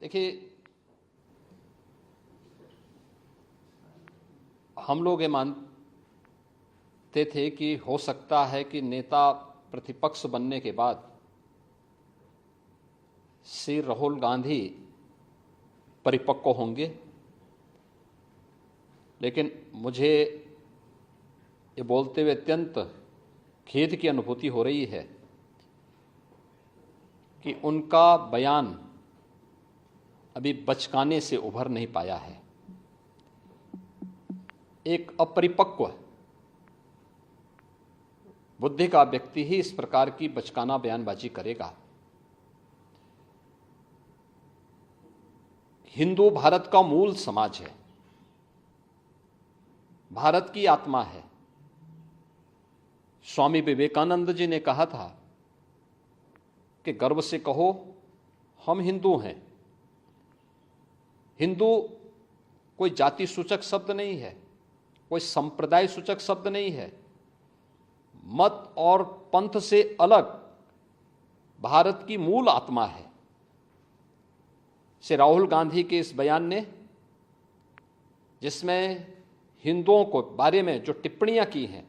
देखिए, हम लोग ये मानते थे कि हो सकता है कि नेता प्रतिपक्ष बनने के बाद श्री राहुल गांधी परिपक्व होंगे, लेकिन मुझे ये बोलते हुए अत्यंत खेद की अनुभूति हो रही है कि उनका बयान अभी बचकाने से उभर नहीं पाया है। एक अपरिपक्व बुद्धि का व्यक्ति ही इस प्रकार की बचकाना बयानबाजी करेगा। हिंदू भारत का मूल समाज है, भारत की आत्मा है। स्वामी विवेकानंद जी ने कहा था कि गर्व से कहो हम हिंदू हैं। हिंदू कोई जाति सूचक शब्द नहीं है, कोई संप्रदाय सूचक शब्द नहीं है। मत और पंथ से अलग भारत की मूल आत्मा है। श्री राहुल गांधी के इस बयान ने, जिसमें हिंदुओं को बारे में जो टिप्पणियां की हैं,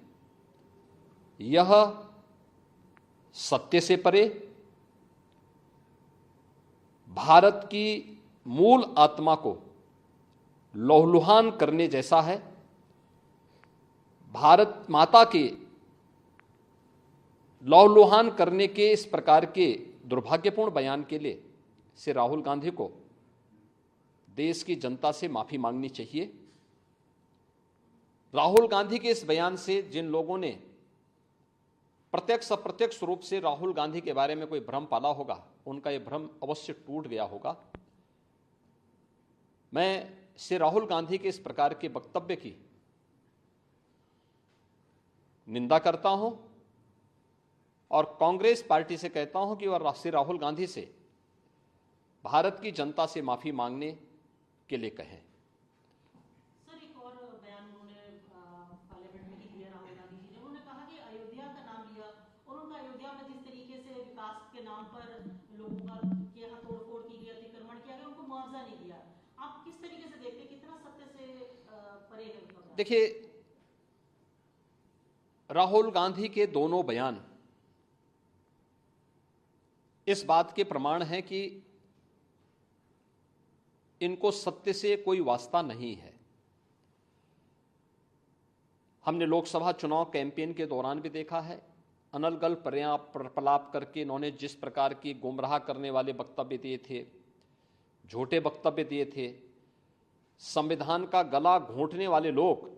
यह सत्य से परे भारत की मूल आत्मा को लौहलुहान करने जैसा है। भारत माता के लौहलुहान करने के इस प्रकार के दुर्भाग्यपूर्ण बयान के लिए श्री राहुल गांधी को देश की जनता से माफी मांगनी चाहिए। राहुल गांधी के इस बयान से जिन लोगों ने प्रत्यक्ष अप्रत्यक्ष रूप से राहुल गांधी के बारे में कोई भ्रम पाला होगा, उनका यह भ्रम अवश्य टूट गया होगा। मैं श्री राहुल गांधी के इस प्रकार के वक्तव्य की निंदा करता हूं और कांग्रेस पार्टी से कहता हूं कि वह श्री राहुल गांधी से भारत की जनता से माफी मांगने के लिए कहें। सर, एक और बयान उन्होंने पार्लियामेंट में दिया राहुल गांधी जी ने। उन्होंने कहा कि अयोध्या का नाम लिया और उनका अयोध्या में जिस तरीके से विकास के नाम पर लोगों का के यहाँ तोड़फोड़ की गई, अतिक्रमण किया गया, उनको मुआवजा नहीं दिया। आप किस तरीके से देखते हैं, कितना सत्य से परे है उनका बयान? देखिए, राहुल गांधी के दोनों बयान इस बात के प्रमाण हैं कि इनको सत्य से कोई वास्ता नहीं है। हमने लोकसभा चुनाव कैंपेन के दौरान भी देखा है, अनर्गल प्रलाप करके इन्होंने जिस प्रकार की गुमराह करने वाले वक्तव्य दिए थे, झूठे वक्तव्य दिए थे। संविधान का गला घोंटने वाले लोग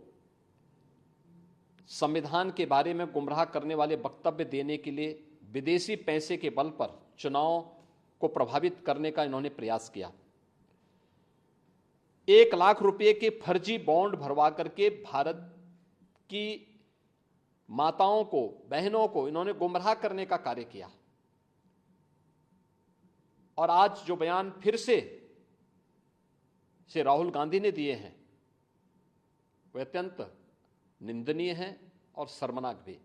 संविधान के बारे में गुमराह करने वाले वक्तव्य देने के लिए विदेशी पैसे के बल पर चुनाव को प्रभावित करने का इन्होंने प्रयास किया। 1 लाख रुपए के फर्जी बॉन्ड भरवा करके भारत की माताओं को, बहनों को इन्होंने गुमराह करने का कार्य किया। और आज जो बयान फिर से राहुल गांधी ने दिए हैं, वे अत्यंत निंदनीय हैं और शर्मनाक भी।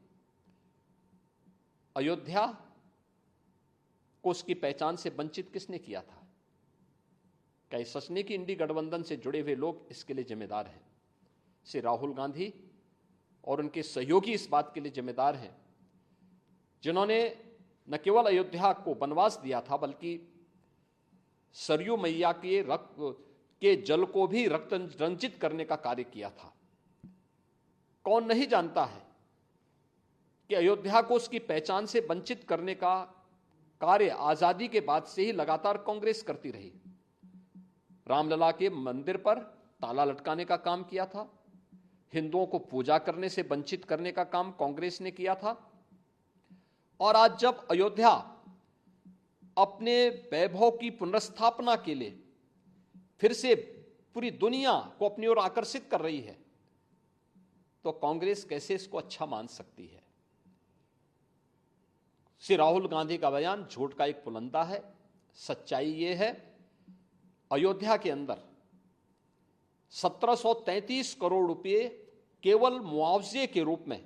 अयोध्या को उसकी पहचान से वंचित किसने किया था? क्या सच नहीं कि इंडी गठबंधन से जुड़े हुए लोग इसके लिए जिम्मेदार हैं? श्री राहुल गांधी और उनके सहयोगी इस बात के लिए जिम्मेदार हैं, जिन्होंने न केवल अयोध्या को वनवास दिया था, बल्कि सरयू मैया के रक्त के जल को भी रक्त रंजित करने का कार्य किया था। कौन नहीं जानता है कि अयोध्या को उसकी पहचान से वंचित करने का कार्य आजादी के बाद से ही लगातार कांग्रेस करती रही। रामलला के मंदिर पर ताला लटकाने का काम किया था, हिंदुओं को पूजा करने से वंचित करने का काम कांग्रेस ने किया था। और आज जब अयोध्या अपने वैभव की पुनर्स्थापना के लिए फिर से पूरी दुनिया को अपनी ओर आकर्षित कर रही है, तो कांग्रेस कैसे इसको अच्छा मान सकती है? श्री राहुल गांधी का बयान झूठ का एक पुलंदा है। सच्चाई यह है, अयोध्या के अंदर 1733 करोड़ रुपए केवल मुआवजे के रूप में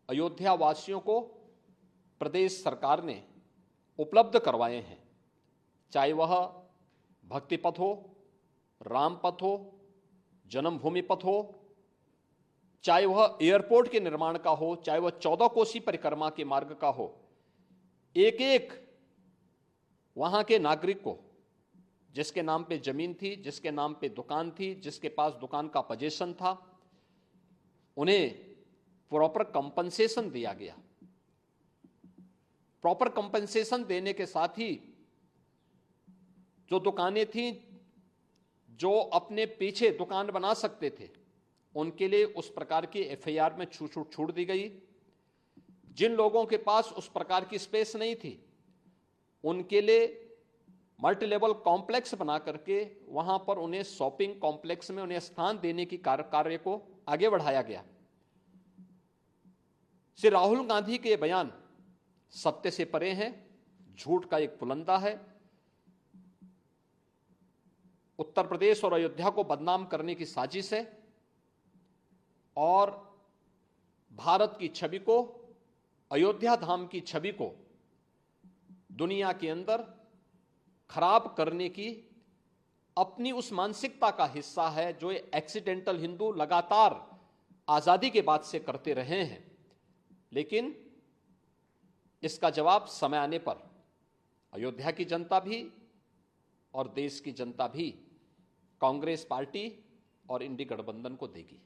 अयोध्या वासियों को प्रदेश सरकार ने उपलब्ध करवाए हैं। चाहे वह भक्ति पथ हो, राम पथ हो, जन्मभूमि पथ हो, चाहे वह एयरपोर्ट के निर्माण का हो, चाहे वह 14 कोसी परिक्रमा के मार्ग का हो, एक एक वहां के नागरिक को, जिसके नाम पे जमीन थी, जिसके नाम पे दुकान थी, जिसके पास दुकान का पोजीशन था, उन्हें प्रॉपर कंपनसेशन दिया गया। प्रॉपर कंपनसेशन देने के साथ ही जो दुकानें थीं, जो अपने पीछे दुकान बना सकते थे, उनके लिए उस प्रकार की एफआईआर में छूट दी गई। जिन लोगों के पास उस प्रकार की स्पेस नहीं थी, उनके लिए मल्टी लेवल कॉम्प्लेक्स बना करके वहां पर उन्हें शॉपिंग कॉम्प्लेक्स में उन्हें स्थान देने की कार्य को आगे बढ़ाया गया। श्री राहुल गांधी के बयान सत्य से परे हैं, झूठ का एक पुलंदा है। उत्तर प्रदेश और अयोध्या को बदनाम करने की साजिश है और भारत की छवि को, अयोध्या धाम की छवि को दुनिया के अंदर खराब करने की अपनी उस मानसिकता का हिस्सा है जो ये एक्सीडेंटल हिंदू लगातार आजादी के बाद से करते रहे हैं। लेकिन इसका जवाब समय आने पर अयोध्या की जनता भी और देश की जनता भी कांग्रेस पार्टी और इंडी गठबंधन को देगी।